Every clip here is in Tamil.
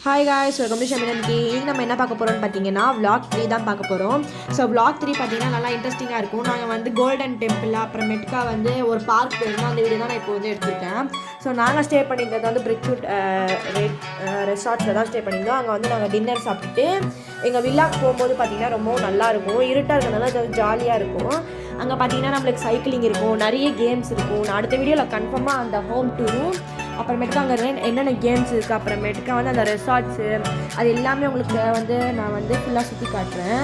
ஹாய் காய்ஸ், வெல்கம் டு ஷமினன்கி. இன்னைக்கு நம்ம என்ன பார்க்க போகிறோம்னு பார்த்தீங்கன்னா vlog 3 தான் பார்க்க போகிறோம். ஸோ vlog 3 பார்த்தீங்கன்னா நல்லா இன்ட்ரெஸ்டிங்காக இருக்கும். நாங்கள் வந்து கோல்டன் டெம்பிள் அப்புறமேட்டுக்கா வந்து ஒரு பார்க் போயிருந்தோம். அந்த வீடியோ தான் நான் இப்போ வந்து எடுத்திருக்கேன். ஸோ நாங்கள் ஸ்டே பண்ணியிருந்தது வந்து பிரிட்ஜ்வுட் ரெசார்ட்ஸில் தான் ஸ்டே பண்ணியிருந்தோம். அங்கே வந்து நாங்கள் டின்னர் சாப்பிட்டுட்டு எங்கள் வில்லாக்கு போகும்போது பார்த்தீங்கன்னா ரொம்பவும் நல்லாயிருக்கும். இருட்டாக இருக்கிறதுனால ஜாலியாக இருக்கும். அங்கே பார்த்தீங்கன்னா நம்மளுக்கு சைக்கிளிங் இருக்கும், நிறைய கேம்ஸ் இருக்கும். நான் அடுத்த வீடியோவில் கன்ஃபார்மாக அந்த ஹோம் டூரும் அப்புறமேட்டுக்கா அங்கே என்னென்ன கேம்ஸ் இருக்குது அப்புறமேட்டுக்கா வந்து அந்த ரெசார்ட்ஸு அது எல்லாமே உங்களுக்கு வந்து நான் வந்து ஃபுல்லாக சுற்றி காட்டுறேன்.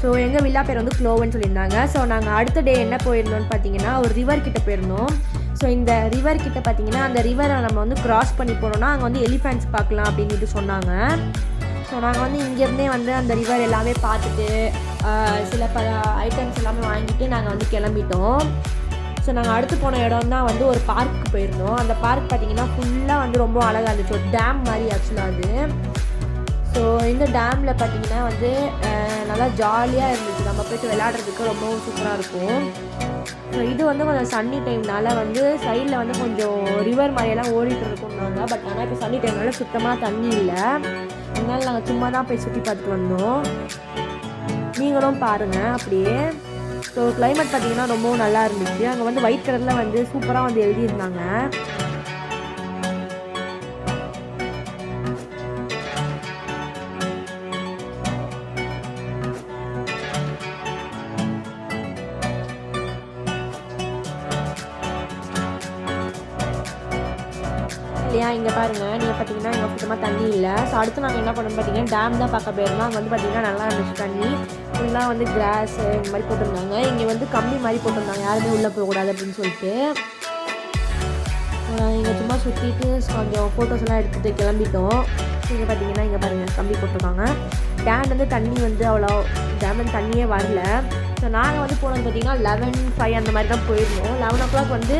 ஸோ எங்கள் வில்லா பேர் வந்து க்ளோவன்னு சொல்லியிருந்தாங்க. ஸோ நாங்கள் அடுத்த டே என்ன போயிருந்தோம்னு பார்த்தீங்கன்னா ஒரு ரிவர் கிட்ட போயிருந்தோம். ஸோ இந்த ரிவர் கிட்ட பார்த்தீங்கன்னா அந்த ரிவரை நம்ம வந்து கிராஸ் பண்ணி போனோம்னா அங்கே வந்து எலிஃபென்ட்ஸ் பார்க்கலாம் அப்படின்ட்டு சொன்னாங்க. ஸோ நாங்கள் வந்து இங்கேருந்தே வந்து அந்த ரிவர் எல்லாமே பார்த்துட்டு சில பல ஐட்டம்ஸ் எல்லாமே வாங்கிட்டு நாங்கள் வந்து கிளம்பிட்டோம். ஸோ நாங்கள் அடுத்து போன இடம் தான் வந்து ஒரு பார்க்கு போயிருந்தோம். அந்த பார்க் பார்த்திங்கன்னா ஃபுல்லாக வந்து ரொம்ப அழகாக இருந்துச்சு. ஒரு டேம் மாதிரி ஆக்சுவலாக அது. ஸோ இந்த டேமில் பார்த்திங்கன்னா வந்து நல்லா ஜாலியாக இருந்துச்சு. நம்ம போய்ட்டு விளையாடுறதுக்கு ரொம்பவும் சூப்பராக இருக்கும். ஸோ இது வந்து கொஞ்சம் சன்னி டைம்னால வந்து சைடில் வந்து கொஞ்சம் ரிவர் மாதிரியெல்லாம் ஓடிட்டு இருக்கோம்னாங்க. பட் ஆனால் இப்போ சன்னி டைம்னால சுத்தமாக தண்ணி இல்லை. அதனால நாங்கள் சும்மா தான் போய் சுற்றி பார்த்துட்டு வந்தோம். நீங்களும் பாருங்கள் அப்படியே. ஸோ கிளைமேட் பார்த்திங்கன்னா ரொம்பவும் நல்லா இருந்துச்சு. அங்கே வந்து ஒயிட் கலரில் வந்து சூப்பராக வந்து எழுதியிருந்தாங்க. இல்லையா, இங்கே பாருங்கள், நீங்கள் பார்த்தீங்கன்னா இங்கே சுத்தமாக தண்ணி இல்லை. ஸோ அடுத்து நாங்கள் என்ன பண்ணோம்னு பார்த்தீங்கன்னா டேம் தான் பார்க்க போயிருந்தோம். அங்கே வந்து பார்த்திங்கன்னா நல்லா இருந்துச்சு தண்ணி. ஃபுல்லாக வந்து கிராஸு இந்த மாதிரி போட்டிருந்தாங்க. இங்கே வந்து கம்பி மாதிரி போட்டிருந்தாங்க, யாருமே உள்ளே போகக்கூடாது அப்படின்னு சொல்லிட்டு. இங்கே சும்மா சுற்றிட்டு கொஞ்சம் ஃபோட்டோஸ் எல்லாம் எடுத்துகிட்டு கிளம்பிட்டோம். இங்கே பார்த்தீங்கன்னா இங்கே பாருங்கள் கம்பி போட்டிருக்காங்க. டேம் வந்து தண்ணி வந்து அவ்வளோ டேம் வந்து தண்ணியே வரல. ஸோ நாங்கள் வந்து போனது பார்த்திங்கன்னா 11:05 அந்த மாதிரி தான் போயிருந்தோம். 11 o'clock வந்து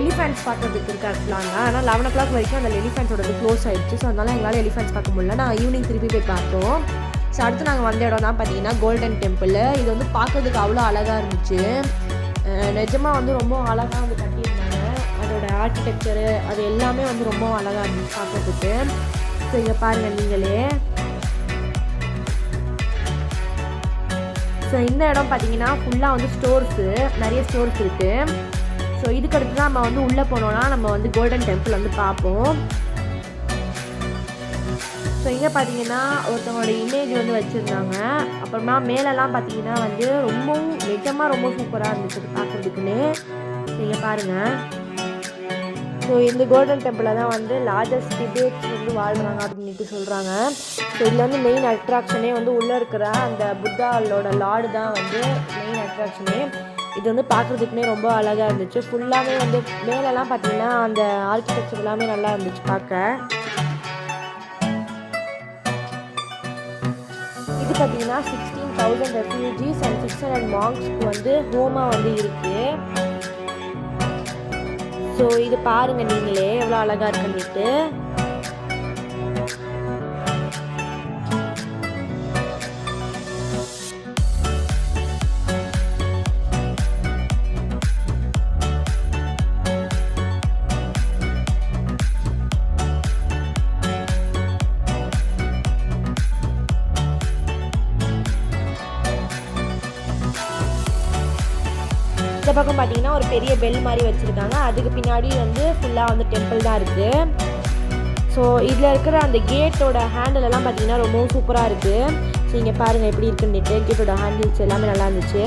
எலிஃபென்ட்ஸ் பார்க்கறதுக்கு இருக்காங்க. ஆனால் 11 o'clock வரைக்கும் அந்த எலிஃபென்ட்ஸோடது க்ளோஸ் ஆகிடுச்சு. ஸோ அதனால் எங்களால் எலிஃபென்ட்ஸ் பார்க்க முடியல. நாங்கள் ஈவினிங் திருப்பி போய் பார்த்தோம். ஸோ அடுத்து நாங்கள் வந்த இடம் தான் பார்த்தீங்கன்னா கோல்டன் டெம்பிள். இது வந்து பார்க்கறதுக்கு அவ்வளோ அழகாக இருந்துச்சு. நிஜமாக வந்து ரொம்ப அழகாக வந்து கட்டியிருந்தாங்க. அதோட ஆர்கிடெக்சரு அது எல்லாமே வந்து ரொம்ப அழகாக இருந்துச்சு பார்க்கறதுக்கு. ஸோ இங்கே பாருங்கள் நீங்களே. ஸோ இந்த இடம் பார்த்தீங்கன்னா ஃபுல்லாக வந்து ஸ்டோர்ஸு, நிறைய ஸ்டோர்ஸ் இருக்குது. ஸோ இதுக்கடுத்து தான் நம்ம வந்து உள்ளே போனோன்னா நம்ம வந்து கோல்டன் டெம்பிள் வந்து பார்ப்போம். ஸோ இங்கே பார்த்தீங்கன்னா ஒருத்தவங்களோட இமேஜ் வந்து வச்சுருந்தாங்க. அப்புறமா மேலெல்லாம் பார்த்தீங்கன்னா வந்து ரொம்பவும் நிஜமாக ரொம்ப சூப்பராக இருந்துச்சு பார்க்குறதுக்குன்னு. நீங்கள் பாருங்கள். ஸோ இந்த கோல்டன் டெம்பிளில் தான் வந்து லார்ஜஸ்ட் டிபேட்ஸ் வந்து வாழ்கிறாங்க அப்படின்ட்டு சொல்கிறாங்க. ஸோ இதில் வந்து மெயின் அட்ராக்ஷனே வந்து உள்ளே இருக்கிற அந்த புத்தாவோட லார்டு தான் வந்து மெயின் அட்ராக்ஷனே. இது வந்து பார்க்குறதுக்குனே ரொம்ப அழகாக இருந்துச்சு. ஃபுல்லாகவே வந்து மேலெல்லாம் பார்த்தீங்கன்னா அந்த ஆர்கிடெக்சர் எல்லாமே நல்லா இருந்துச்சு பார்க்க. இது பார்த்தீங்கன்னா 16,000 ரெஃப்யூஜிஸ் அண்ட் 600 மாங்க்ஸ்க்கு வந்து ஹோமாக வந்து இருக்குது. ஸோ இது பாருங்கள் நீங்களே எவ்வளோ அழகாக இருக்குன்னுட்டு. இந்த பக்கம் பார்த்தீங்கன்னா ஒரு பெரிய பெல் மாதிரி வச்சுருக்காங்க. அதுக்கு பின்னாடி வந்து ஃபுல்லாக வந்து டெம்பிள் தான் இருக்குது. ஸோ இதில் இருக்கிற அந்த கேட்டோட ஹேண்டில் எல்லாம் பார்த்தீங்கன்னா ரொம்பவும் சூப்பராக இருக்குது. ஸோ இங்கே பாருங்கள் எப்படி இருக்குன்னுட்டு. கேட்டோட ஹேண்டில்ஸ் எல்லாமே நல்லா இருந்துச்சு.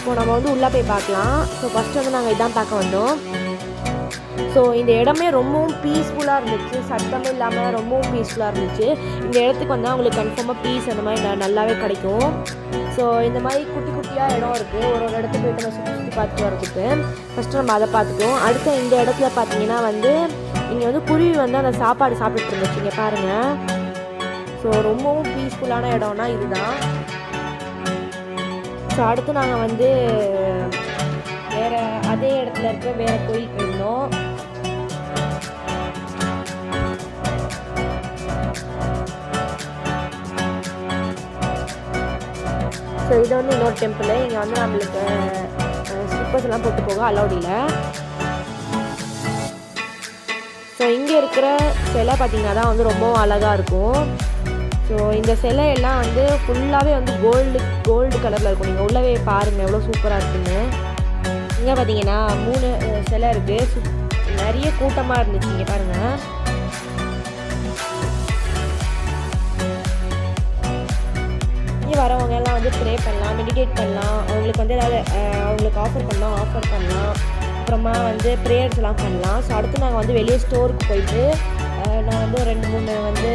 ஸோ நம்ம வந்து உள்ளே போய் பார்க்கலாம். ஸோ ஃபஸ்ட்டு வந்து நாங்கள் இதான் பார்க்க வந்தோம். ஸோ இந்த இடமே ரொம்பவும் பீஸ்ஃபுல்லாக இருந்துச்சு. சத்தமே இல்லாமல் ரொம்பவும் பீஸ்ஃபுல்லாக இருந்துச்சு. இந்த இடத்துக்கு வந்தால் உங்களுக்கு கன்ஃபார்மாக பீஸ் அந்த மாதிரி நல்லாவே கிடைக்கும். ஸோ இந்த மாதிரி குட்டி குட்டியாக இடம் இருக்குது. ஒரு இடத்துக்கு போய்ட்டு நம்ம சுற்றி பார்த்துட்டு வரதுக்கு. ஃபஸ்ட்டு நம்ம அதை பார்த்துட்டோம். அடுத்த இந்த இடத்துல பார்த்தீங்கன்னா வந்து இங்கே வந்து குருவி வந்து அந்த சாப்பாடு சாப்பிட்டுட்டு இருந்துச்சு. இங்கே பாருங்கள். ஸோ ரொம்பவும் பீஸ்ஃபுல்லான இடம்னா இதுதான். ஸோ அடுத்து நாங்கள் வந்து வேறு அதே இடத்துல இருக்கிற வேறு கோயில் போயிருந்தோம். ஸோ இது வந்து இன்னொரு டெம்பிள். இங்கே வந்து நம்மளுக்கு ஸ்லிப்பர்ஸ் எல்லாம் போட்டு போக அலௌட் இல்லை. ஸோ ஸோ இங்கே இருக்கிற சிலை பார்த்திங்கன்னா தான் வந்து ரொம்பவும் அழகாக இருக்கும். ஸோ இந்த சிலை எல்லாம் வந்து ஃபுல்லாகவே வந்து கோல்டு கலரில் இருக்கும். நீங்கள் உள்ளவே பாருங்கள் எவ்வளோ சூப்பராக இருக்குன்னு. இங்கே பார்த்தீங்கன்னா 3 சிலை இருக்குது. நிறைய கூட்டமாக இருந்துச்சு. இங்கே பாருங்கள். இங்கே வரவங்க எல்லாம் வந்து ப்ரே பண்ணலாம், மெடிடேட் பண்ணலாம், அவங்களுக்கு வந்து ஏதாவது அவங்களுக்கு ஆஃபர் பண்ணலாம், அப்புறமா வந்து ப்ரேயர்ஸ் எல்லாம் பண்ணலாம். ஸோ அடுத்து நாங்கள் வந்து வெளியே ஸ்டோருக்கு போயிட்டு நான் வந்து 2-3 வந்து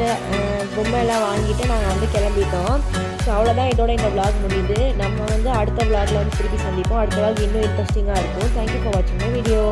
பொம்மையெல்லாம் வாங்கிட்டு நாங்கள் வந்து கிளம்பிட்டோம். ஸோ அவ்வளோதான், இதோட இந்த விளாக் முடியுது. நம்ம வந்து அடுத்த விளாகில் வந்து திருப்பி சந்திப்போம். அடுத்த விளாக் இன்னும் இன்ட்ரெஸ்டிங்காக இருக்கும். தேங்க்யூ ஃபார் வாட்சிங் மை வீடியோ.